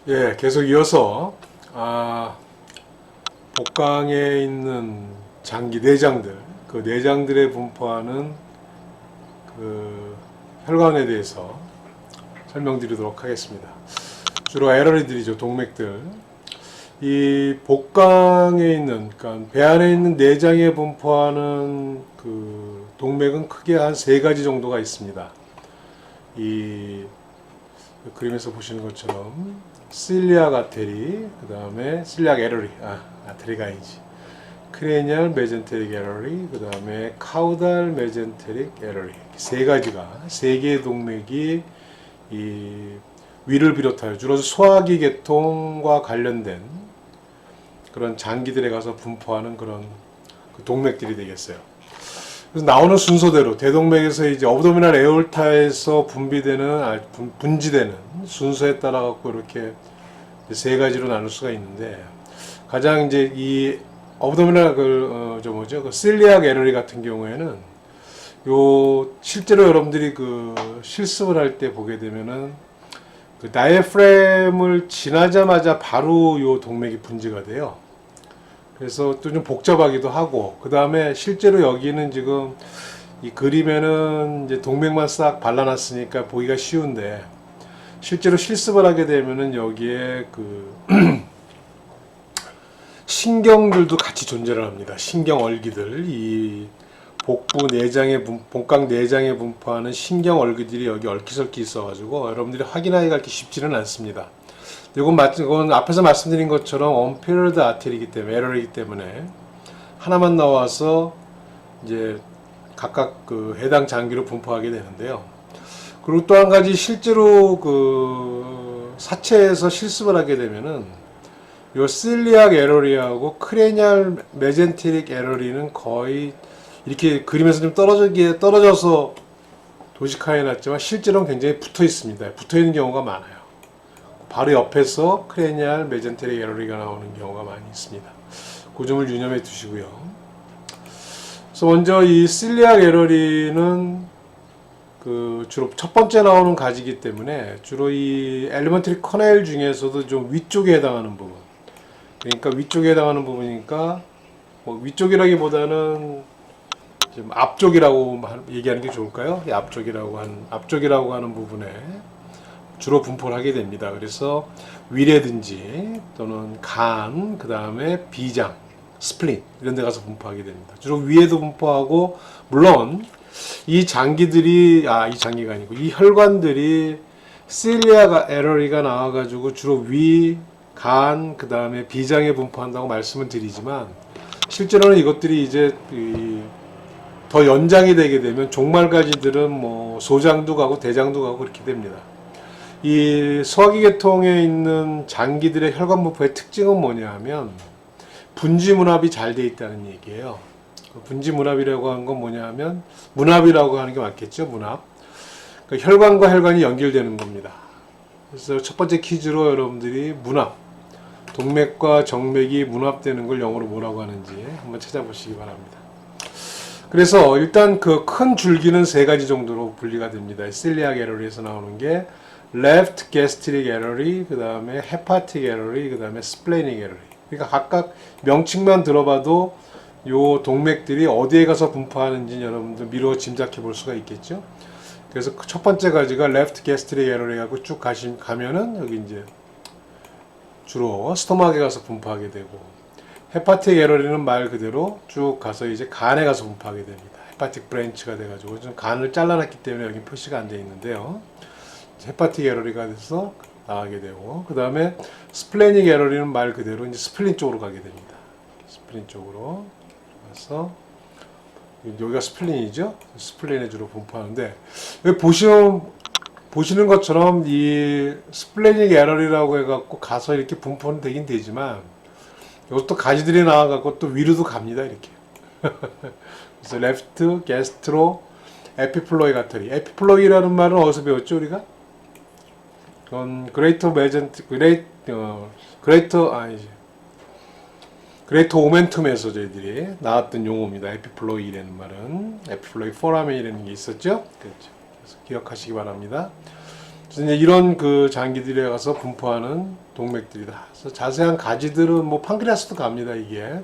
예, 계속 이어서 복강에 있는 장기 내장들, 그 내장들에 분포하는 그 혈관에 대해서 설명드리도록 하겠습니다. 주로 에러리들이죠, 동맥들. 이 복강에 있는, 그러니까 배 안에 있는 내장에 분포하는 그 동맥은 크게 한 세 가지 정도가 있습니다. 이 그림에서 보시는 것처럼 실리악 아테리, 그 다음에 실리악 에러리, 아테리가 아니지. 크레니얼 메젠테릭 에러리, 그 다음에 카우달 메젠테릭 에러리. 세 가지가, 세 개의 동맥이 이 위를 비롯하여 주로 소화기 계통과 관련된 그런 장기들에 가서 분포하는 그런 그 동맥들이 되겠어요. 그래서 나오는 순서대로 대동맥에서 이제 어브도미널 에올타에서 분지되는 순서에 따라 갖고 이렇게 세 가지로 나눌 수가 있는데, 가장 이제 이 어브도미널 그 실리악 에러리 같은 경우에는 실제로 여러분들이 그 실습을 할 때 보게 되면은 그 다이애프램을 지나자마자 바로 요 동맥이 분지가 돼요. 그래서 또 좀 복잡하기도 하고, 그 다음에 실제로 여기는 지금 이 그림에는 이제 동맥만 싹 발라놨으니까 보기가 쉬운데, 실제로 실습을 하게 되면은 여기에 그 신경들도 같이 존재를 합니다. 신경얼기들, 이 복강 내장에 분포하는 신경얼기들이 여기 얽히설키 있어가지고 여러분들이 확인하기가 그렇게 쉽지는 않습니다. 이건 앞에서 말씀드린 것처럼 언페어드 아테리이기 때문에, 에러이기 때문에 하나만 나와서 이제 각각 그 해당 장기로 분포하게 되는데요. 그리고 또 한 가지, 실제로 그 사체에서 실습을 하게 되면은 요 실리악 에러리하고 크레니얼 메젠테릭 에러리는 거의 이렇게 그림에서 좀 떨어져서 도식화해 놨지만 실제로는 굉장히 붙어 있습니다. 붙어 있는 경우가 많아요. 바로 옆에서 크레니얼 메젠테릭 에러리가 나오는 경우가 많이 있습니다. 그 점을 유념해 두시고요. 그래서 먼저 이 실리악 에러리는 그 주로 첫 번째 나오는 가지이기 때문에 주로 이 엘리먼트리 커넬 중에서도 좀 위쪽에 해당하는 부분, 그러니까 위쪽에 해당하는 부분이니까 뭐 위쪽이라기보다는 좀 앞쪽이라고 얘기하는 게 좋을까요? 앞쪽이라고 하는 부분에 주로 분포를 하게 됩니다. 그래서 위라든지 또는 간, 그 다음에 비장, 스플린 이런 데 가서 분포하게 됩니다. 주로 위에도 분포하고, 물론 이 장기들이 이 장기가 아니고 이 혈관들이 실리악 에러리가 나와가지고 주로 위, 간, 그 다음에 비장에 분포한다고 말씀을 드리지만, 실제로는 이것들이 이제 더 연장이 되게 되면 종말가지들은 뭐 소장도 가고 대장도 가고 그렇게 됩니다. 이 소화기 계통에 있는 장기들의 혈관 분포의 특징은 뭐냐 하면 분지 문합이 잘 돼 있다는 얘기예요. 분지 문합이라고 하는 건 뭐냐 하면, 문합이라고 하는 게 맞겠죠, 문합. 그러니까 혈관과 혈관이 연결되는 겁니다. 그래서 첫 번째 퀴즈로 여러분들이 문합, 동맥과 정맥이 문합되는 걸 영어로 뭐라고 하는지 한번 찾아보시기 바랍니다. 그래서 일단 그 큰 줄기는 세 가지 정도로 분리가 됩니다. 실리악 에러리에서 나오는 게 left gastric erory, 그 다음에 hepatic erory, 그 다음에 splenic erory. 그러니까 각각 명칭만 들어봐도 요 동맥들이 어디에 가서 분포하는지 여러분들 미루어 짐작해 볼 수가 있겠죠. 그래서 첫 번째 가지가 left gastric erory 하고 쭉 가면은 여기 이제 주로 스토막에 가서 분포하게 되고, 헤파틱 에러리는 말 그대로 쭉 가서 이제 간에 가서 분포하게 됩니다. 헤파틱 브랜치가 돼가지고 좀 간을 잘라놨기 때문에 여기 표시가 안 돼 있는데요. 헤파틱 에러리가 돼서 나가게 되고, 그 다음에 스플래닉 에러리는 말 그대로 이제 스플린 쪽으로 가게 됩니다. 스플린 쪽으로 가서 여기가 스플린이죠. 스플린에 주로 분포하는데, 여기 보시는 것처럼 이 스플래닉 에러리라고 해갖고 가서 이렇게 분포는 되긴 되지만, 이것도 가지들이 나와갖고 또 위로도 갑니다, 이렇게. 그래서 레프트, 게스트로, 에피플로이 가터리. 에피플로이라는 말은 어디서 배웠죠, 우리가? 그레이터 오멘툼에서 저희들이 나왔던 용어입니다. 에피플로이라는 말은. 에피플로이 포라멘이라는 게 있었죠? 그렇죠. 그래서 기억하시기 바랍니다. 그래서 이제 이런 그 장기들에 가서 분포하는 동맥들이다. 그래서 자세한 가지들은 뭐 판크리아스도 갑니다. 이게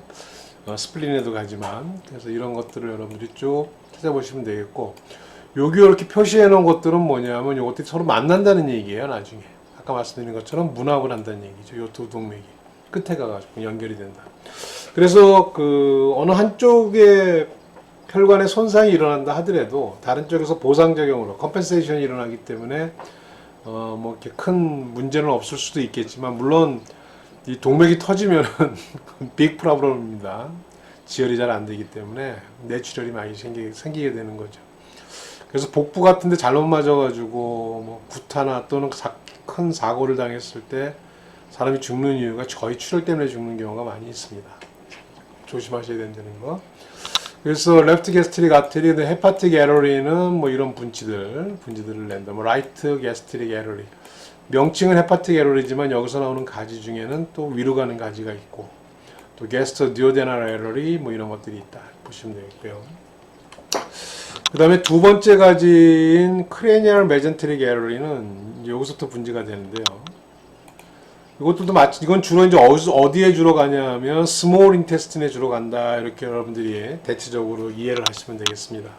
스플린에도 가지만, 그래서 이런 것들을 여러분들이 쭉 찾아보시면 되겠고, 여기 이렇게 표시해 놓은 것들은 뭐냐면 이것들이 서로 만난다는 얘기예요. 나중에 아까 말씀드린 것처럼 문합을 한다는 얘기죠. 이 두 동맥이 끝에 가가지고 연결이 된다. 그래서 그 어느 한쪽에 혈관에 손상이 일어난다 하더라도 다른 쪽에서 보상작용으로 컴펜세이션이 일어나기 때문에 뭐 이렇게 큰 문제는 없을 수도 있겠지만, 물론 이 동맥이 터지면은 빅 프로블럼입니다. 지혈이 잘 안 되기 때문에 뇌출혈이 많이 생기게 되는 거죠. 그래서 복부 같은데 잘못 맞아가지고 뭐 구타나 또는 큰 사고를 당했을 때 사람이 죽는 이유가 거의 출혈 때문에 죽는 경우가 많이 있습니다. 조심하셔야 된다는 거. 그래서 레프트 게스트릭 아테리, 헤파틱 에러리는 뭐 이런 분지들을 낸다. 뭐 라이트 게스트릭 에러리. 명칭은 헤파틱 에러리지만 여기서 나오는 가지 중에는 또 위로 가는 가지가 있고, 또 게스트 디오데날 에러리 뭐 이런 것들이 있다 보시면 되겠고요. 그 다음에 두 번째 가지인 크레니얼 메젠테릭 에러리는 여기서부터 분지가 되는데요. 이것들도 이건 주로 이제 어디에 주로 가냐면 스몰 인테스틴에 주로 간다. 이렇게 여러분들이 대체적으로 이해를 하시면 되겠습니다.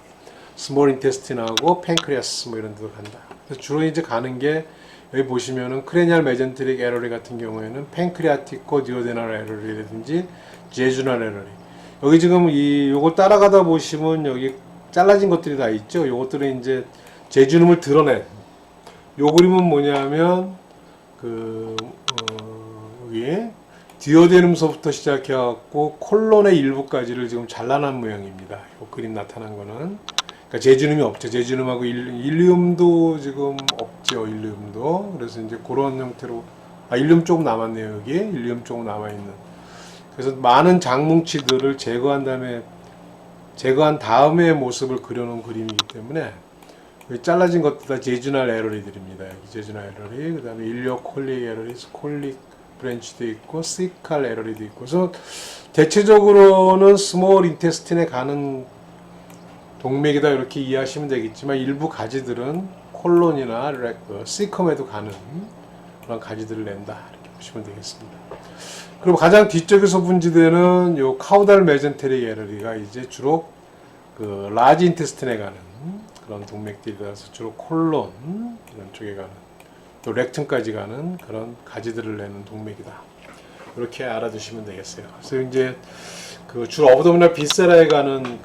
스몰 인테스틴하고 팬크리아스 뭐 이런 데도 간다. 그래서 주로 이제 가는 게 여기 보시면은 크레니얼 메젠테릭 에러리 같은 경우에는 팬크리아티코 디오데날 에러리라든지 제주날 에러리. 여기 지금 요걸 따라가다 보시면 여기 잘라진 것들이 다 있죠. 요것들은 이제 제주름을 드러낸 요 그림은 뭐냐면 여기 디오데눔서부터 시작해갖고 콜론의 일부까지를 지금 잘라난 모양입니다. 요 그림 나타난 거는. 그러니까 제주름이 없죠. 제주름하고 일리움도 지금 없죠. 일리움도. 그래서 이제 그런 형태로, 일리움 조금 남았네요. 여기 일리움 조금 남아있는. 그래서 많은 장뭉치들을 제거한 다음에 모습을 그려놓은 그림이기 때문에 여기 잘라진 것도 다 제주날 에러리들입니다. 여기 제주날 에러리, 그 다음에 일리오콜릭 에러리, 콜릭 브랜치도 있고, 시칼 에러리도 있고. 그래서 대체적으로는 스몰 인테스틴에 가는 동맥이다 이렇게 이해하시면 되겠지만, 일부 가지들은 콜론이나 시컴에도 가는 그런 가지들을 낸다 이렇게 보시면 되겠습니다. 그리고 가장 뒤쪽에서 분지되는 요 카우달 메젠테릭 에러리가 이제 주로 그 라지 인테스틴에 가는 그런 동맥들이라서 주로 콜론 이런 쪽에 가는, 또 렉튼까지 가는 그런 가지들을 내는 동맥이다. 이렇게 알아두시면 되겠어요. 그래서 이제 그 주로 어브도미널 비세라에 가는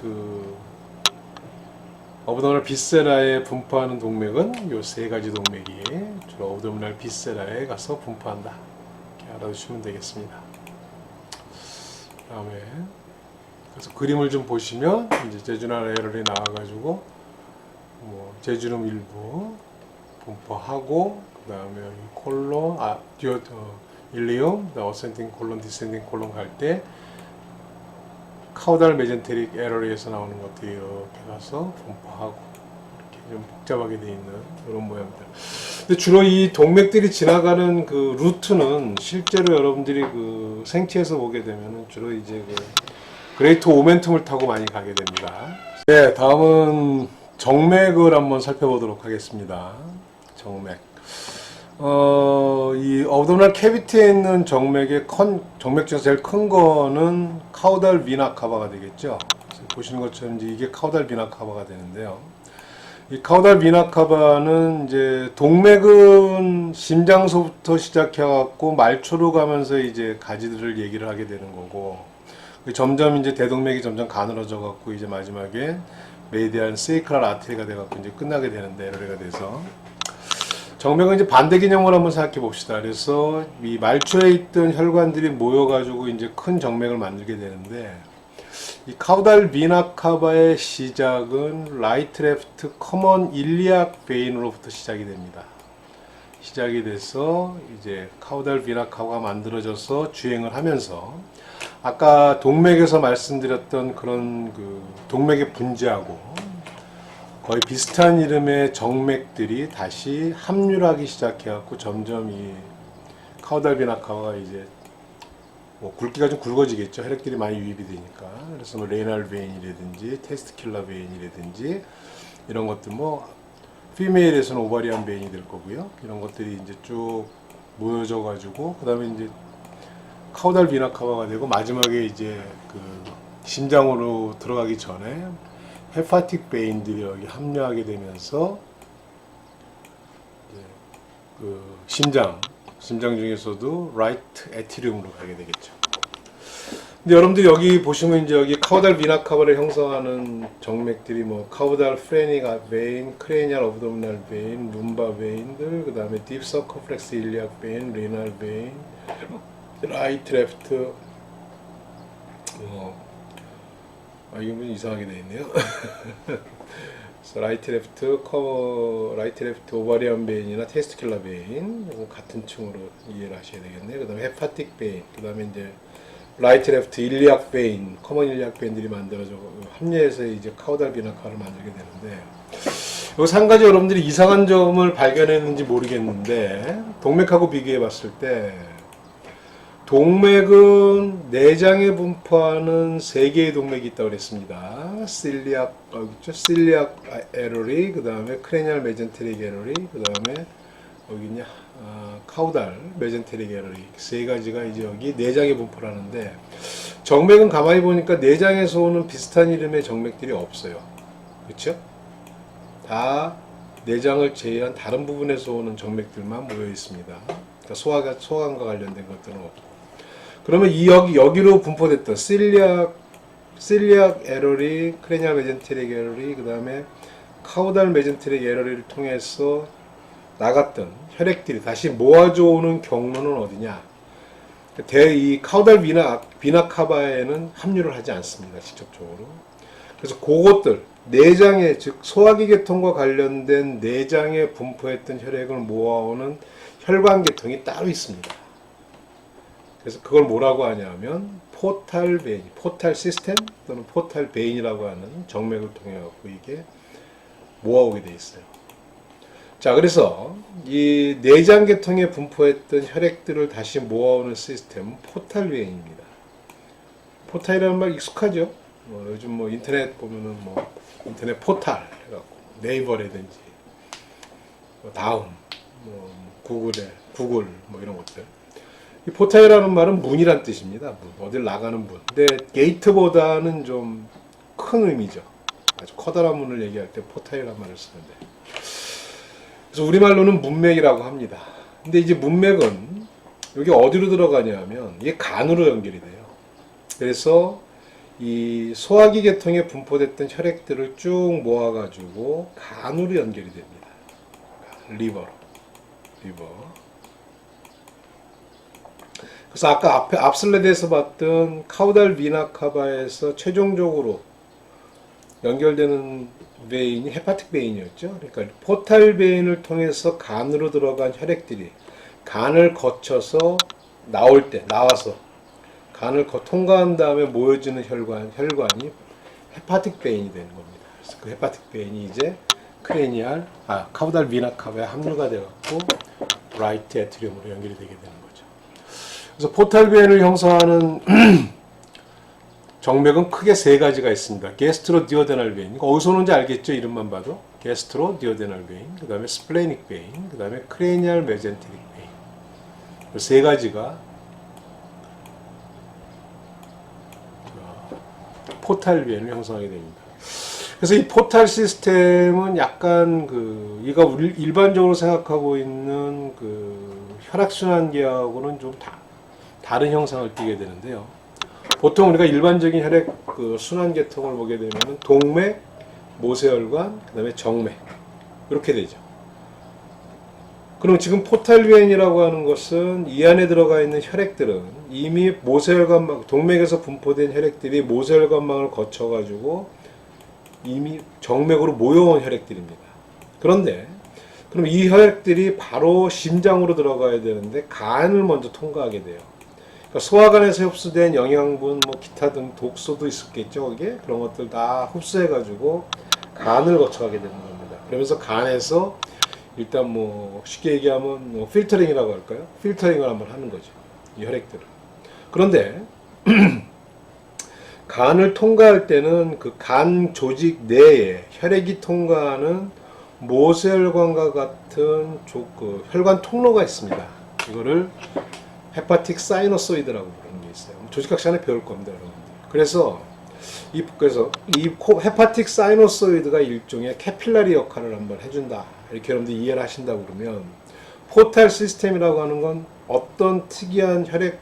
어브도미널 비세라에 분포하는 동맥은 요 세 가지 동맥이 주로 어브도미널 비세라에 가서 분포한다. 이렇게 알아두시면 되겠습니다. 다음에 그래서 그림을 좀 보시면 이제 제주날 에러리 나와가지고 뭐 제주름 일부 분포하고, 그 다음에 여기 콜론, 일리움, 어센딩 콜론, 디센딩 콜론 갈 때 카우달 메젠테릭 에러리에서 나오는 것들이 이렇게 가서 분포하고, 이렇게 좀 복잡하게 되어 있는 이런 모양들. 근데 주로 이 동맥들이 지나가는 그 루트는 실제로 여러분들이 그 생체에서 보게 되면은 주로 이제 그 그레이트 오멘텀을 타고 많이 가게 됩니다. 네, 다음은 정맥을 한번 살펴보도록 하겠습니다. 정맥. 이 어브도미널 캐비티에 있는 정맥 중에서 제일 큰 거는 카우달 비나 카바가 되겠죠. 보시는 것처럼 이제 이게 카우달 비나 카바가 되는데요. 이 카우달 비나 카바는 이제 동맥은 심장소부터 시작해갖고 말초로 가면서 이제 가지들을 얘기를 하게 되는 거고, 점점 이제 대동맥이 점점 가늘어져갖고 이제 마지막에 메디안 세이크랄 아테리가 돼갖고 이제 끝나게 되는데, 에러리가 돼서. 정맥은 이제 반대 개념을 한번 생각해 봅시다. 그래서 이 말초에 있던 혈관들이 모여가지고 이제 큰 정맥을 만들게 되는데, 이 카우달 비나 카바의 시작은 라이트 레프트 커먼 일리악 베인으로부터 시작이 됩니다. 시작이 돼서 이제 카우달 비나 카바가 만들어져서 주행을 하면서, 아까 동맥에서 말씀드렸던 그런 그 동맥의 분지하고 거의 비슷한 이름의 정맥들이 다시 합류하기 시작해갖고 점점 이 카우달 비나 카바가 이제 뭐 굵기가 좀 굵어지겠죠. 혈액들이 많이 유입이 되니까. 그래서 뭐 레이날 베인이라든지 테스트킬러 베인이라든지 이런 것들, 뭐 피메일에서는 오바리안 베인이 될 거고요. 이런 것들이 이제 쭉 모여져 가지고 그다음에 이제 카우달 비나 카바가 되고 마지막에 이제 그 심장으로 들어가기 전에 헤파틱 베인들이 여기 합류하게 되면서 이제 그 심장 중에서도 라이트 에티리움으로 가게 되겠죠. 근데 여러분들 여기 보시면 이제 여기 카우달 비나 카바를 형성하는 정맥들이 뭐 카우달 프레닉 베인, 크레니얼 어브도미널 베인, 룸바 베인들, 그다음에 딥 서커플렉스 일리악 베인, 리널 베인, 라이트 레프트 이게 뭐 이상하게 되어 있네요. 라이트 레프트 오바리안 베인이나 테스티큘라 베인 같은 층으로 이해를 하셔야 되겠네요. 그다음에 헤파틱 베인, 그다음에 이제 라이트 레프트 일리악 베인, 커먼 일리악 베인들이 만들어져 합류해서 이제 카우달 비나카를 만들게 되는데, 여기서 한 가지 여러분들이 이상한 점을 발견했는지 모르겠는데, 동맥하고 비교해 봤을 때 동맥은 내장에 분포하는 3개의 동맥이 있다고 그랬습니다. 실리악 에러리, 그 다음에 크레니얼 메젠테릭 에러리, 그 다음에 여기냐 카우달 메젠테릭 에러리, 3가지가 이제 여기 내장에 분포를 하는데, 정맥은 가만히 보니까 내장에서 오는 비슷한 이름의 정맥들이 없어요. 그렇죠? 다 내장을 제외한 다른 부분에서 오는 정맥들만 모여 있습니다. 그러니까 소화관과 관련된 것들은 없고. 그러면 여기로 분포됐던 실리악 에러리, 크레니얼 메젠테릭 에러리, 그 다음에 카우달 메젠테릭 에러리를 통해서 나갔던 혈액들이 다시 모아져 오는 경로는 어디냐? 이 카우달 비나 카바에는 합류를 하지 않습니다. 직접적으로. 그래서 그것들 내장에, 즉 소화기 계통과 관련된 내장에 분포했던 혈액을 모아오는 혈관 계통이 따로 있습니다. 그래서 그걸 뭐라고 하냐면 포탈 베인, 포탈 시스템 또는 포탈 베인이라고 하는 정맥을 통해 갖고 이게 모아오게 돼 있어요. 자, 그래서 이 내장 계통에 분포했던 혈액들을 다시 모아오는 시스템은 포탈 베인입니다. 포탈이라는 말 익숙하죠? 요즘 인터넷 보면은 인터넷 포탈 해갖고 네이버라든지 다음 구글 이런 것들. 이 포탈이라는 말은 문이란 뜻입니다. 문, 어딜 나가는 문. 근데 게이트보다는 좀 큰 의미죠. 아주 커다란 문을 얘기할 때 포탈이라는 말을 쓰는데, 그래서 우리말로는 문맥이라고 합니다. 근데 이제 문맥은 여기 어디로 들어가냐면 이게 간으로 연결이 돼요. 그래서 이 소화기 계통에 분포됐던 혈액들을 쭉 모아가지고 간으로 연결이 됩니다. 리버. 그래서 아까 앞 슬라이드에서 봤던 카우달 비나 카바에서 최종적으로 연결되는 베인이 헤파틱 베인이었죠. 그러니까 포탈 베인을 통해서 간으로 들어간 혈액들이 간을 거쳐서 나와서 간을 통과한 다음에 모여지는 혈관이 헤파틱 베인이 되는 겁니다. 그래서 그 헤파틱 베인이 이제 카우달 비나 카바에 합류가 되었고 라이트 에트리움으로 연결이 되게 되는 거죠. 그래서 포탈 베인을 형성하는 정맥은 크게 3가지가 있습니다. 게스트로 디오데날 베인. 어디서 오는지 알겠죠? 이름만 봐도. 게스트로 디오데날 베인, 그 다음에 스플레닉 베인, 그 다음에 크레니얼 메젠테릭 베인. 그 3가지가 포탈 베인을 형성하게 됩니다. 그래서 이 포탈 시스템은 약간 이가 우리 일반적으로 생각하고 있는 혈액순환계하고는 좀 다른 형상을 띠게 되는데요. 보통 우리가 일반적인 혈액 순환 계통을 보게 되면 동맥, 모세혈관, 그 다음에 정맥 이렇게 되죠. 그럼 지금 포탈 베인이라고 하는 것은 이 안에 들어가 있는 혈액들은 이미 동맥에서 분포된 혈액들이 모세혈관망을 거쳐가지고 이미 정맥으로 모여온 혈액들입니다. 그런데 그럼 이 혈액들이 바로 심장으로 들어가야 되는데 간을 먼저 통과하게 돼요. 그러니까 소화관에서 흡수된 영양분, 기타 등 독소도 있었겠죠, 거기에? 그런 것들 다 흡수해가지고 간을 거쳐가게 되는 겁니다. 그러면서 간에서 일단 쉽게 얘기하면 필터링이라고 할까요? 필터링을 한번 하는 거죠, 이 혈액들을. 그런데 간을 통과할 때는 그 간 조직 내에 혈액이 통과하는 모세혈관과 같은 혈관 통로가 있습니다. 이거를 헤파틱 사이너소이드라고 부르는 게 있어요. 조직학 시간에 배울 겁니다, 여러분들. 그래서 이 헤파틱 사이너소이드가 일종의 캐필라리 역할을 한번 해준다. 이렇게 여러분들 이해를 하신다고 그러면 포탈 시스템이라고 하는 건 어떤 특이한 혈액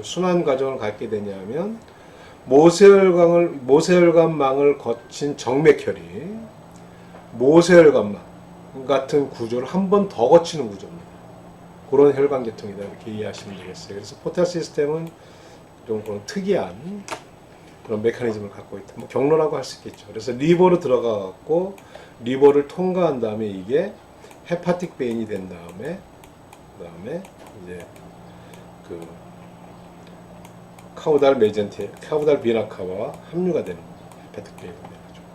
순환 과정을 갖게 되냐면 모세혈관망을 거친 정맥혈이 모세혈관망 같은 구조를 한 번 더 거치는 구조입니다. 그런 혈관 계통이다 이렇게 이해하시면 되겠어요. 그래서 포탈 시스템은 좀 그런 특이한 그런 메커니즘을 갖고 있다. 뭐 경로라고 할 수 있겠죠. 그래서 리버로 들어가갖고 리버를 통과한 다음에 이게 헤파틱 베인이 된 다음에 이제 그 카우달 비나카바와 함유가 되는 헤파틱 베인이 돼가지고.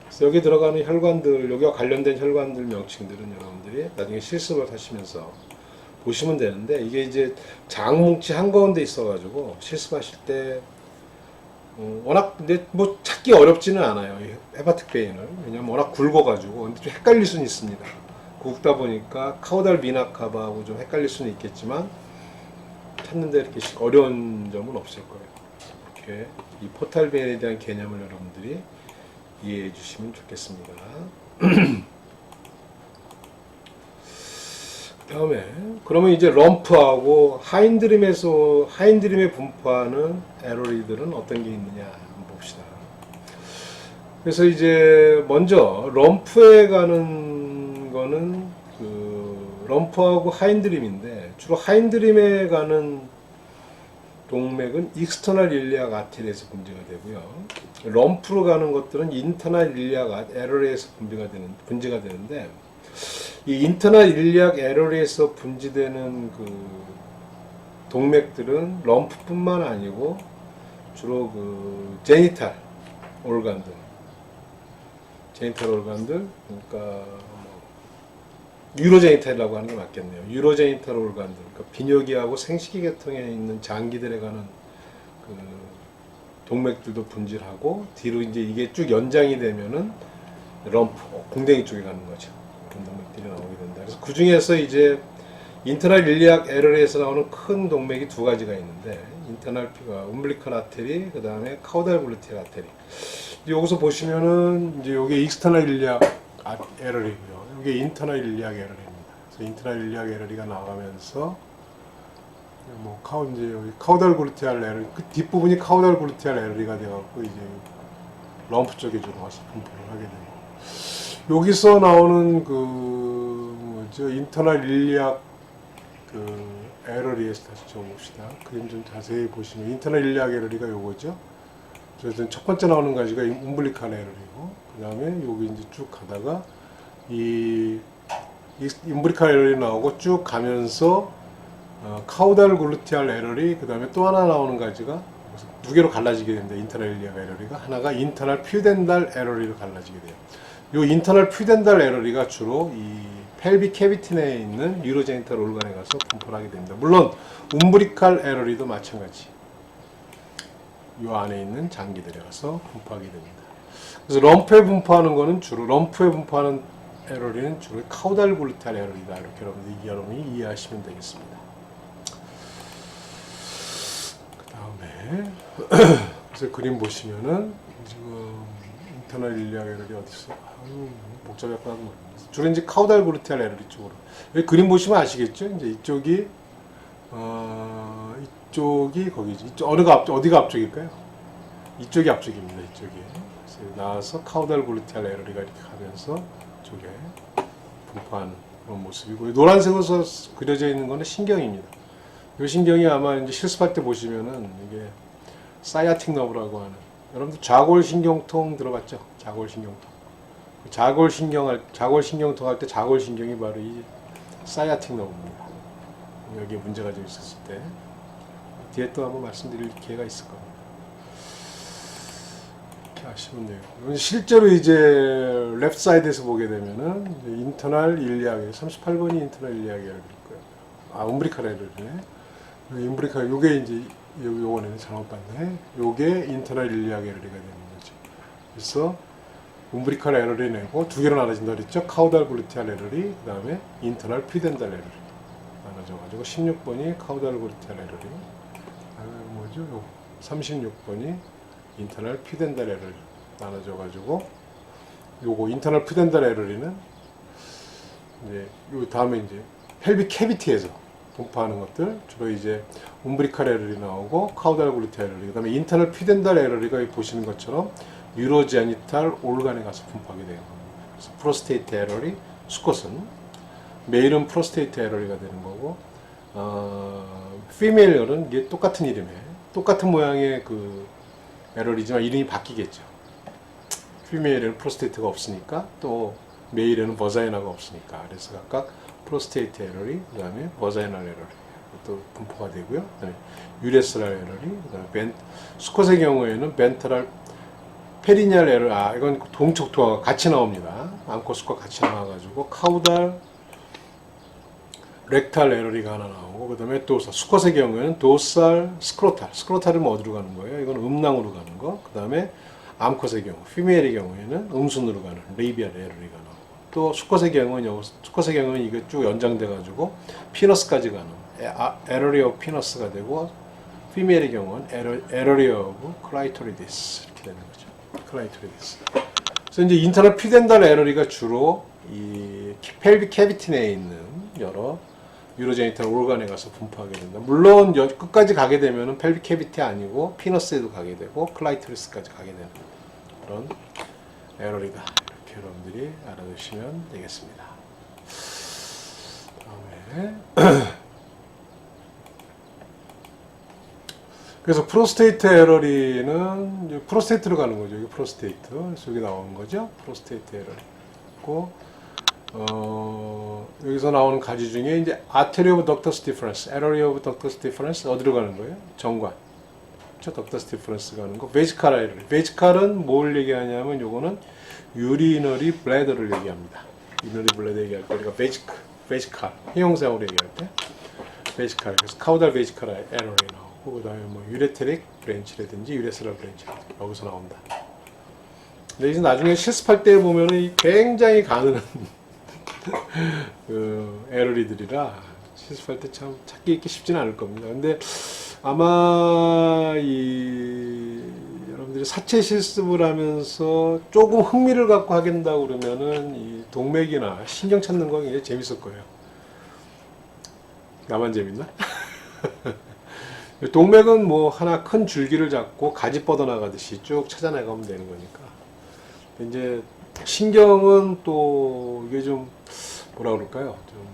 그래서 여기 들어가는 혈관들, 여기와 관련된 혈관들 명칭들은 여러분들이 나중에 실습을 하시면서 보시면 되는데 이게 이제 장뭉치 한가운데 있어가지고 실습하실 때 워낙 근데 뭐 찾기 어렵지는 않아요. 이 헤파틱 베인을. 왜냐면 워낙 굵어가지고 근데 좀 헷갈릴 수는 있습니다. 굵다 보니까 카우달 비나카바하고 좀 헷갈릴 수는 있겠지만 찾는데 이렇게 어려운 점은 없을 거예요. 이렇게 이 포탈 베인에 대한 개념을 여러분들이 이해해 주시면 좋겠습니다. 다음에 그러면 이제 럼프하고 하인드림에 분포하는 에러리들은 어떤 게 있느냐 한번 봅시다. 그래서 이제 먼저 럼프에 가는 거는 럼프하고 하인드림인데 주로 하인드림에 가는 동맥은 익스터널 일리악 아테리에서 분지가 되고요. 럼프로 가는 것들은 인터널 일리악 에러리에서 분지가 되는데 이 인터널 일리악 에러리에서 분지되는 동맥들은 럼프뿐만 아니고 주로 제니탈 올간들, 그러니까 유로제니탈이라고 하는 게 맞겠네요. 유로제니탈 올간들, 그러니까 비뇨기하고 생식기 계통에 있는 장기들에 가는 동맥들도 분질하고 뒤로 이제 이게 쭉 연장이 되면은 럼프, 공댕이 쪽에 가는 거죠. 그런 동맥들이 나오게 된다. 그래서 그 중에서 이제 인터널 일리악 에러리에서 나오는 큰 동맥이 두 가지가 있는데 umbilical 아테리, 그 다음에 카우달 글루테알 아테리. 여기서 보시면은 이제 이게 익스터널 일리악 에러리고요. 이게 인터널 일리악 에러리입니다. 그래서 인터널 일리악 에러리가 나가면서 이제 여기 카우달 글루테알 에러리, 그 뒷부분이 카우달 글루테알 에러리가 되어갖고 이제 럼프 쪽에 주로 와서 분포를 하게 되고. 여기서 나오는 인터널 일리악 에러리에서 다시 적어봅시다. 그림 좀 자세히 보시면 인터널 일리악 에러리가 요거죠. 그래서 첫 번째 나오는 가지가 umbilical 에러리고, 그 다음에 여기 이제 쭉 가다가 이 umbilical 에러리 나오고 쭉 가면서 카우달 글루테알 에러리, 그 다음에 또 하나 나오는 가지가 두 개로 갈라지게 됩니다. 인터널 일리악 에러리가 하나가 인터널 퓨덴달 에러리로 갈라지게 돼요. 이 인터널 퓨덴달 에러리가 주로 이 펠빅 캐비티 내에 있는 유로제니탈 올간에 가서 분포를 하게 됩니다. 물론 umbilical 에러리도 마찬가지. 이 안에 있는 장기들에 가서 분포하게 됩니다. 그래서 럼프에 분포하는 에러리는 주로 카우달 글루테알 에러리다. 이렇게 여러분이 이해하시면 되겠습니다. 그 다음에 그래서 그림 보시면은 지금 인터널 일리악 에러리 어디 있어? 목적이 약간 주로 이제 카우달 글루테알 에러리 쪽으로. 여기 그림 보시면 아시겠죠? 이제 이쪽이 거기지. 어디가 앞쪽일까요? 이쪽이 앞쪽입니다. 이쪽이. 그래서 나와서 카우달 글루테알 에러리가 이렇게 가면서 이쪽에 분포하는 그런 모습이고, 노란색으로 그려져 있는 거는 신경입니다. 이 신경이 아마 이제 실습할 때 보시면은 이게 사이아틱 너브라고 하는, 여러분들 좌골신경통 들어봤죠? 좌골신경통. 좌골신경통 할 때 좌골신경이 바로 이 사이아틱 너브입니다. 여기에 문제가 좀 있었을 때 뒤에 또 한번 말씀드릴 기회가 있을 겁니다. 이렇게 하시면 돼요. 실제로 이제 랩 사이드에서 보게 되면은 인터널 일리악 38번이 인터널 일리악 에러리일 거예요. umbilical 에러리네. umbilical 요게 이제 요거는 잘못 봤네. 요게 인터널 일리악 에러리가 되는 거죠. 그래서 움브리칼 에러리 내고 두 개로 나눠진다 그랬죠. 카우달 글루테알 에러리, 그 다음에 인터널 퓨덴달 에러리 나눠져가지고 16번이 카우달 글루테알 에러리, 뭐죠? 36번이 인터널 퓨덴달 에러리 나눠져가지고 요거 인터널 퓨덴달 에러리는 이제 요 다음에 이제 펠빅 캐비티에서 분포하는 것들 주로 이제 움브리칼 에러리 나오고 카우달 글루테알 에러리, 그 다음에 인터널 퓨덴달 에러리가 보시는 것처럼 유로제니탈 올간에 가서 분포하게 돼요. 그래서 프로스테이트 에러리, 수컷은 메일은 프로스테이트 에러리가 되는 거고, 피메일은 이게 똑같은 이름에 똑같은 모양의 그 에러리지만 이름이 바뀌겠죠. 피메일에는 프로스테이트가 없으니까, 또 메일에는 버자이나가 없으니까, 그래서 각각 프로스테이트 에러리, 그 다음에 버자이널 에러리 또 분포가 되고요. 그다음에 유레스랄 에러리, 그다음에 수컷의 경우에는 벤트랄 페리니알 에러리, 이건 동촉도가 같이 나옵니다. 암컷수컷 같이 나와가지고 카우달 렉탈 에러리가 하나 나오고, 그 다음에 또 수컷의 경우에는 도살 스크로탈은 어디로 가는 거예요? 이건 음낭으로 가는 거. 그 다음에 암컷의 경우, 피메일의 경우에는 음순으로 가는 레이비알 에러리가 나오고, 또 수컷의 경우는 이게 쭉 연장돼가지고 피너스까지 가는 에러리 오브 피너스가 되고, 피메일의 경우는 에러리 오브 클라이토리디스 이렇게 되는 거죠. 클라이토리디스. 그래서 이제 인터널 퓨덴달 에러리가 주로 이 펠빅 캐비티 내에 있는 여러 유로제니탈 올간에 가서 분포하게 된다. 물론 끝까지 가게 되면은 펠빅 캐비티 아니고 피너스에도 가게 되고 클라이토리스까지 가게 되는 그런 에러리다. 이렇게 여러분들이 알아두시면 되겠습니다. 다음에 그래서 프로스테이트 에러리는 프로스테이트로 가는 거죠. 여기 프로스테이트. 그래서 여기 나오는 거죠. 프로스테이트 에러리. 여기서 나오는 가지 중에 이제 artery of ductus deferens, artery of ductus deferens 어디로 가는 거예요? 정관. 그렇죠? ductus deferens 가는 거. 베지칼 에러리. 베지칼은 뭘 얘기하냐면 요거는 urinary bladder를 얘기합니다. urinary bladder 얘기할 때 우리가 베지칼 형용사로 얘기할 때 베지칼. 그래서 카우달 베지칼 에러리 나오고, 그 다음에 뭐 유레테릭 브랜치라든지 유레스럴 브랜치 여기서 나온다. 근데 이제 나중에 실습할 때 보면은 굉장히 가능한 그 에러리들이라 실습할 때 참 찾기 있기 쉽지는 않을 겁니다. 근데 아마 여러분들이 사체 실습을 하면서 조금 흥미를 갖고 하겠다고 그러면은 이 동맥이나 신경 찾는 거 굉장히 재밌을 거예요. 나만 재밌나? 동맥은 뭐 하나 큰 줄기를 잡고 가지 뻗어나가듯이 쭉 찾아나가면 되는 거니까. 이제 신경은 또 이게 좀 뭐라 그럴까요? 좀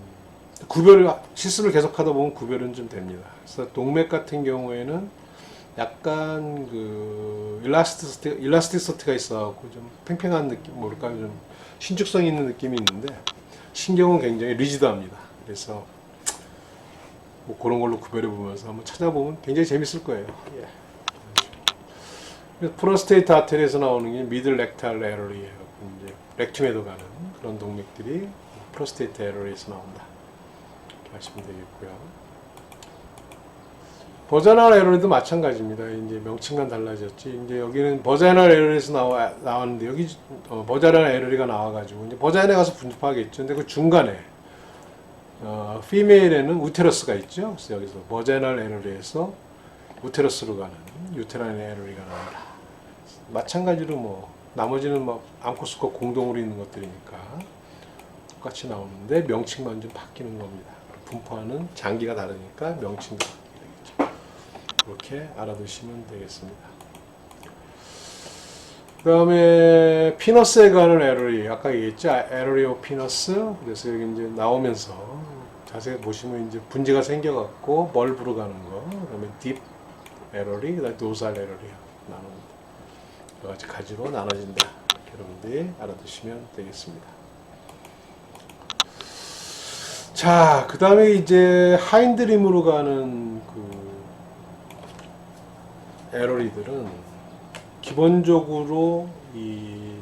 실습을 계속하다 보면 구별은 좀 됩니다. 그래서 동맥 같은 경우에는 약간 그 일라스티시티가 있어갖고 좀 팽팽한 느낌, 뭐랄까요? 좀 신축성 있는 느낌이 있는데, 신경은 굉장히 리지드합니다. 그래서 뭐 그런 걸로 구별해 보면서 한번 찾아보면 굉장히 재밌을 거예요. 예. 프로스테이트 아테리에서 나오는 게 미들 렉탈 에러리예요. 이제 렉툼에도 가는 그런 동맥들이 프로스테이트 에러리에서 나온다. 이렇게 하시면 되겠고요. 버자날 에러리도 마찬가지입니다. 이제 명칭만 달라졌지. 이제 여기는 버자날 에러리에서 나왔는데 여기 버자날 에러리가 나와가지고 이제 버자인에 가서 분포하겠죠. 근데 그 중간에 피메일에는 우테러스가 있죠. 그래서 여기서 버제널 에러리에서 우테러스로 가는 유테라인 에러리가 나온다. 마찬가지로 뭐 나머지는 뭐 암컷 수컷 공동으로 있는 것들이니까 똑같이 나오는데 명칭만 좀 바뀌는 겁니다. 분포하는 장기가 다르니까 명칭도 바뀌게 되겠죠. 그렇게 알아두시면 되겠습니다. 그 다음에 피너스에 가는 에러리, 아까 얘기했죠. 에러리 오브 피너스. 그래서 여기 이제 나오면서 자세히 보시면 이제 분지가 생겨갖고 멀브로 가는 거, 그 다음에 딥 에러리, 그 다음에 도살 에러리 나눕니다. 여러 가지 가지로 나눠진다. 이렇게 여러분들이 알아두시면 되겠습니다. 자, 그 다음에 이제 하인드림으로 가는 그 에러리들은 기본적으로 이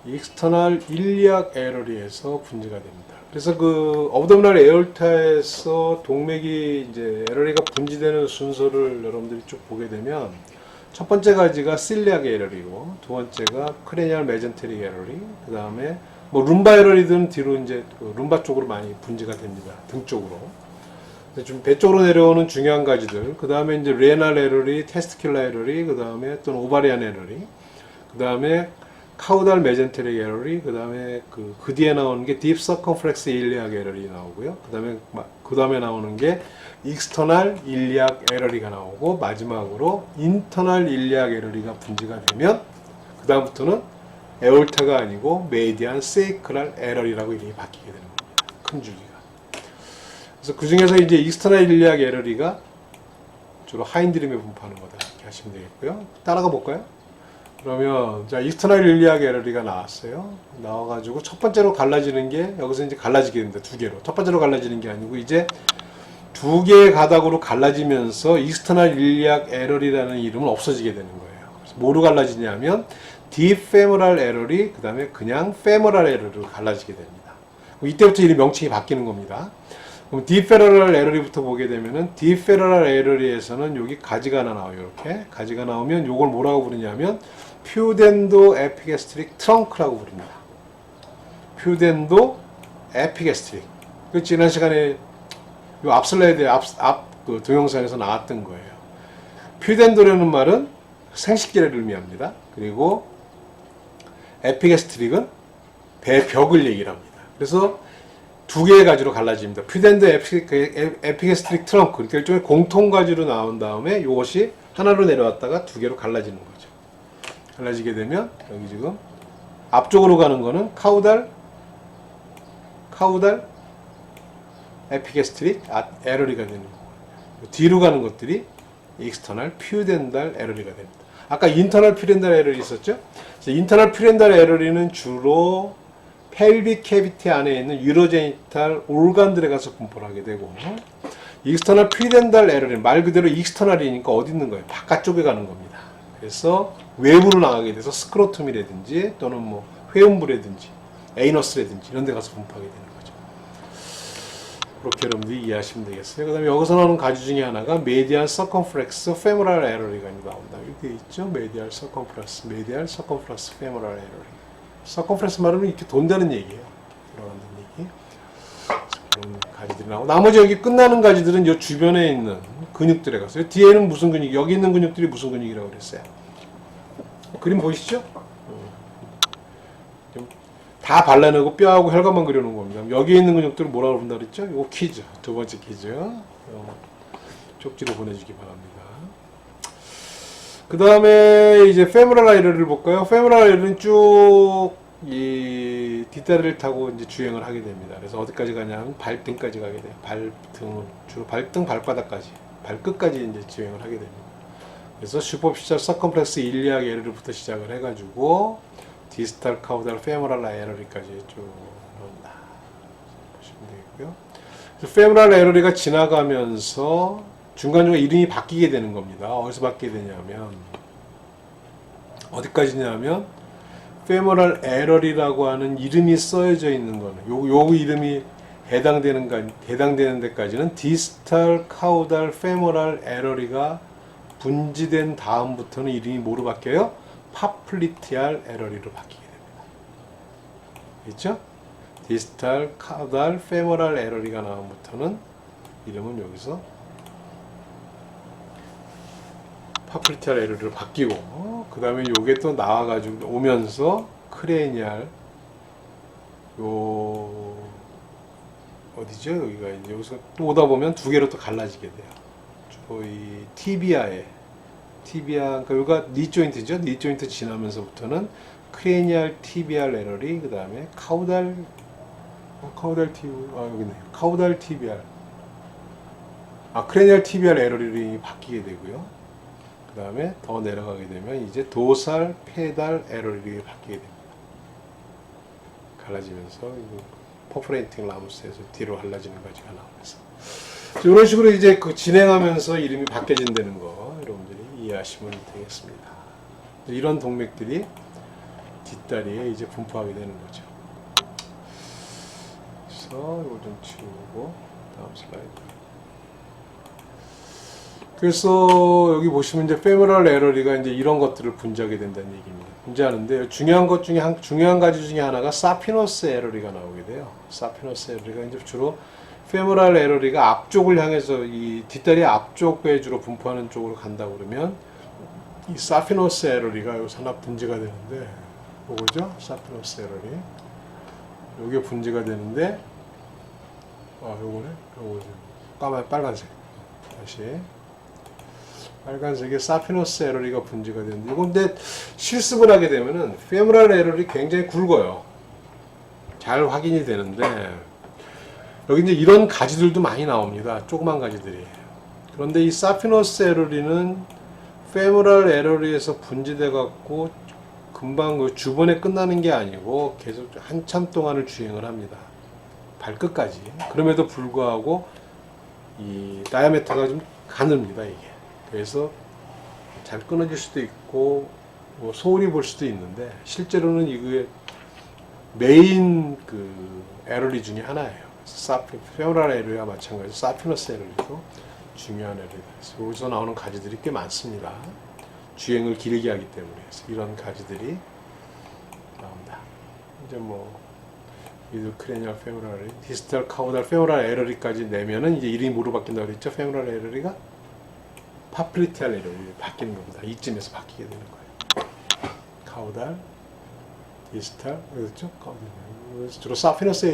익스터널 일리악 에러리에서 분지가 됩니다. 그래서 그 어브도미널 에어타에서 동맥이 이제 에러리가 분지되는 순서를 여러분들이 쭉 보게 되면 첫 번째 가지가 실리악 에러리고, 두 번째가 크레니얼 메젠테릭 에러리, 그 다음에 뭐 룸바 에러리들은 뒤로 이제 그 룸바 쪽으로 많이 분지가 됩니다. 등 쪽으로. 좀 배 쪽으로 내려오는 중요한 가지들, 그 다음에 이제 레날 에러리, 테스티큘라 에러리, 그 다음에 또는 오바리안 에러리, 그 다음에 카우달 메젠테릭 에러리, 그 다음에 그 뒤에 나오는 게 딥 서컴플렉스 일리악 에러리 나오고요. 그 다음에 나오는 게 익스터널 일리악 에러리가 나오고, 마지막으로 인터널 일리악 에러리가 분지가 되면 그 다음부터는 에올타가 아니고 메디안 세이크랄 에러리라고 이름이 바뀌게 되는 겁니다. 큰 줄기가. 그래서 그 중에서 이제 익스터널 일리악 에러리가 주로 하인드림에 분포하는 거다 이렇게 하시면 되겠고요. 따라가 볼까요? 그러면 자 익스터널 일리악 에러리가 나왔어요. 나와가지고 첫 번째로 갈라지는 게 여기서 이제 갈라지게 됩니다. 두 개로. 첫 번째로 갈라지는 게 아니고 이제 두 개의 가닥으로 갈라지면서 익스터널 일리악 에러리라는 이름은 없어지게 되는 거예요. 그래서 뭐로 갈라지냐면 딥 페모랄 에러리, 그 다음에 그냥 페모랄 에러리로 갈라지게 됩니다. 이때부터 이 명칭이 바뀌는 겁니다. 그럼 딥 페모랄 에러리부터 보게 되면은 딥 페모랄 에러리에서는 여기 가지가 하나 나와요. 이렇게 가지가 나오면 이걸 뭐라고 부르냐면 퓨덴도 에피게스트릭 트렁크라고 부릅니다. 퓨덴도 에피게스트릭. 그 지난 시간에 요 앞 슬라이드에 그 동영상에서 나왔던 거예요. 퓨덴도라는 말은 생식기를 의미합니다. 그리고 에피게스트릭은 배벽을 얘기를 합니다. 그래서 두 개의 가지로 갈라집니다. 퓨덴도 에피게스트릭 트렁크, 그러니까 일종의 공통 가지로 나온 다음에 이것이 하나로 내려왔다가 두 개로 갈라지는 거죠. 갈라지게 되면 여기 지금 앞쪽으로 가는 거는 카우달 에피게스트릭 에러리가 되는 거고, 뒤로 가는 것들이 익스터널 퓨덴달 에러리가 됩니다. 아까 인터널 퓨덴달 에러리 있었죠? 인터널 퓨덴달 에러리는 주로 펠빅 캐비티 안에 있는 유로제니탈 올간들에 가서 분포를 하게 되고, 익스터널 퓨덴달 에러리 말 그대로 익스터널이니까 어디 있는 거예요? 바깥쪽에 가는 겁니다. 그래서 외부로 나가게 돼서 스크로툼이라든지 또는 뭐 회음부라든지 에이너스라든지 이런 데 가서 분포하게 되는 거죠. 그렇게 여러분들이 이해하시면 되겠어요. 그 다음에 여기서 나오는 가지 중에 하나가 메디알 서컴플렉스 페모랄 에러리가 나온다. 이렇게 있죠. 메디알 서컴플렉스 페모랄 에러리. 서컴플렉스 말은 이렇게 돈다는 얘기예요. 돌아간다는 얘기. 그런 가지들이 나오고, 나머지 여기 끝나는 가지들은 이 주변에 있는 근육들에 가서, 뒤에는 무슨 근육, 여기 있는 근육들이 무슨 근육이라고 그랬어요. 그림 보이시죠? 다 발라내고 뼈하고 혈관만 그려놓은 겁니다. 여기 있는 근육들은 뭐라고 부른다 그랬죠? 이거 퀴즈, 두 번째 퀴즈. 쪽지로 보내주기 바랍니다. 그 다음에 이제 페모랄 에러리를 볼까요? 페모랄 에러리는 쭉 이 뒷다리를 타고 이제 주행을 하게 됩니다. 그래서 어디까지 가냐면 발등까지 가게 돼요. 발등은 주로 발등 발바닥까지, 발끝까지 이제 주행을 하게 됩니다. 그래서 슈퍼피셜 서컴플렉스 일리악 에러리부터 시작을 해가지고 디스탈 카우달 페모랄 에러리까지 쭉 나온다. 보시면 되겠고요. 그래서 페모랄 에러리가 지나가면서 중간중간 이름이 바뀌게 되는 겁니다. 어디서 바뀌게 되냐면 어디까지냐면 페모랄 에러리라고 하는 이름이 써져 있는 거는 요 이름이 해당되는 데까지는 디스탈 카우달 페모랄 에러리가 분지된 다음부터는 이름이 뭐로 바뀌어요? 파플리티알 에러리로 바뀌게 됩니다. 그렇죠? 디스탈 카우달 페모랄 에러리가 나온부터는 이름은 여기서 파플리티알 에러리로 바뀌고, 그 다음에 요게 또 나와가지고 오면서 크레니알, 어디죠? 여기가 이제 여기서 또 오다 보면 두 개로 또 갈라지게 돼요. 주로 이 티비아, 그러니까 여기가 니 조인트죠? 니 조인트 지나면서부터는 크레니알 티비알 에러리, 그 다음에 카우달 티비알, 크레니알 티비알 에러리 바뀌게 되고요. 그 다음에 더 내려가게 되면 이제 도살 페달 에러리가 바뀌게 됩니다. 갈라지면서 퍼포레이팅 라무스에서 뒤로 갈라지는 가지가 나오면서 이런 식으로 이제 그 진행하면서 이름이 바뀌어진다는 거 여러분들이 이해하시면 되겠습니다. 이런 동맥들이 뒷다리에 이제 분포하게 되는 거죠. 그래서 이거 좀 치우고 다음 슬라이드. 그래서 여기 보시면 이제 femoral artery가 이제 이런 것들을 분지하게 된다는 얘기입니다. 분지하는데 중요한 것 중에 중요한 가지 중에 하나가 사피너스 에러리가 나오게 돼요. 사피너스 에러리가 이제 주로 femoral artery가 앞쪽을 향해서 이 뒷다리 앞쪽에 주로 분포하는 쪽으로 간다 그러면 이 사피너스 에러리가 여기서 하나 분지가 되는데 뭐죠? 사피너스 에러리 여기에 분지가 되는데 요거네 요거 빨간색 다시 빨간색의 사피너스 에러리가 분지가 되는데 이건 근데 실습을 하게 되면은 femoral 에러리 굉장히 굵어요. 잘 확인이 되는데 여기 이제 이런 가지들도 많이 나옵니다. 조그만 가지들이. 그런데 이 사피너스 에러리는 femoral 에러리에서 분지돼 갖고 금방 그 주변에 끝나는 게 아니고 계속 한참 동안을 주행을 합니다. 발끝까지. 그럼에도 불구하고 이 다이아메터가 좀 가늡니다, 이게. 그래서 잘 끊어질 수도 있고 뭐 소홀히 볼 수도 있는데 실제로는 이게 메인 그 에러리 중에 하나예요. femoral 에러리와 마찬가지로 사피너스 에러리도 중요한 에러리다. 그래서 여기서 나오는 가지들이 꽤 많습니다. 주행을 길게 하기 때문에 이런 가지들이 나옵니다. 이제 뭐 미드크레니얼 femoral, 디스탈 카우달 femoral 에러리까지 내면은 이제 이름이 뭐로 바뀐다고 그랬죠? femoral 에러리가 파플리티알 에러리 바뀌는 겁니다. 이쯤에서 바뀌게 되는 거예요. 카우달, 디스탈, 그렇죠? 주로 사피너스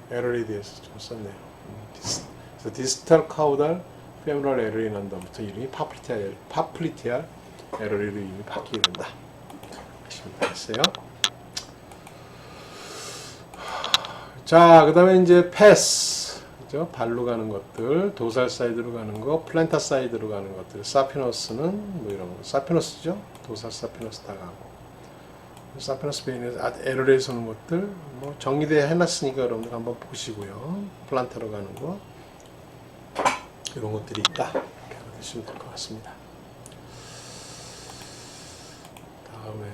에러리에 대해서 좀 썼네요. 그래서 디스탈 카우달 femoral 에러리 난 다음부터 이름이 파플리티알 에러리로 이름이 바뀌게 된다. 하시면 되겠어요. 자, 그 다음에 이제 패스, 그죠? 발로 가는 것들, 도살 사이드로 가는 거, 플랜타 사이드로 가는 것들, 사피너스는 뭐 이런 거, 사피너스죠? 도살 사피너스 다 가고, 사피너스 베인에서 에러리에서 오는 것들, 뭐 정리되어 해놨으니까 여러분들 한번 보시고요. 플란타로 가는 거, 이런 것들이 있다. 이렇게 알아두시면 될 것 같습니다. 다음에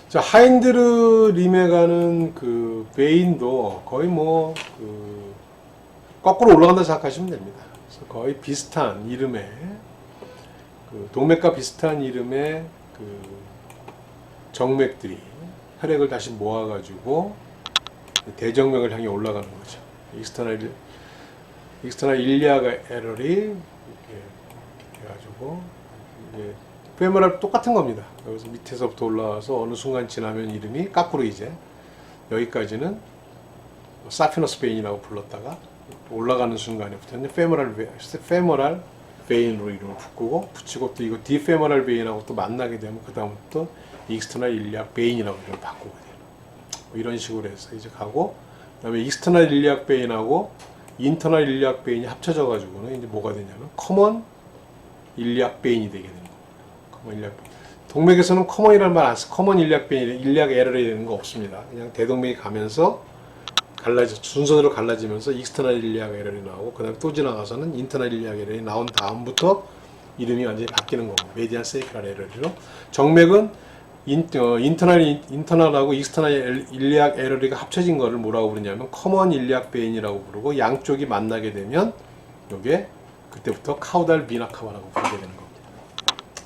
자, 하인드르 림에 가는 그 베인도 거의 뭐 그 거꾸로 올라간다 생각하시면 됩니다. 그래서 거의 비슷한 이름의 그 동맥과 비슷한 이름의 그 정맥들이 혈액을 다시 모아가지고 대정맥을 향해 올라가는 거죠. 익스터널 일리아가 에러리 이렇게 해가지고 이제 femoral 똑같은 겁니다. 여기서 밑에서부터 올라와서 어느 순간 지나면 이름이 거꾸로 이제 여기까지는 사피너스 베인이라고 불렀다가 올라가는 순간에부터는 femoral 베인으로 이름을 붙이고 또 이거 디페모럴 베인하고 또 만나게 되면 그 다음부터 익스터널 일리악 베인이라고 이름을 바꾸게 돼요. 뭐 이런 식으로 해서 이제 가고 그다음에 익스터널 일리악 베인하고 인터널 일리악 베인이 합쳐져 가지고는 이제 뭐가 되냐면 커먼 일리악 베인이 되게 되는 겁니다. 커먼 일리악 베인. 동맥에서는 커먼이라는 말 안 써. 커먼 일리악 베인, 일리악 에러리 되는 거 없습니다. 그냥 대동맥이 가면서 순서대로 갈라지면서 익스터널 일리악 에러리 나오고 그다음에 또 지나가서는 인터널 일리악 에러리 나온 다음부터 이름이 완전히 바뀌는 거고 메디안 세이크랄 에러리로 정맥은 인터널하고 익스터널 일리악 에러리가 합쳐진 거를 뭐라고 부르냐면 커먼 일리악 베인이라고 부르고 양쪽이 만나게 되면 요게 그때부터 카우달 비나 카바라고 부르게 되는 겁니다.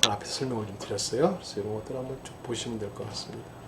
앞에서 설명을 좀 드렸어요. 그래서 이런 것들 한번 쭉 보시면 될 것 같습니다.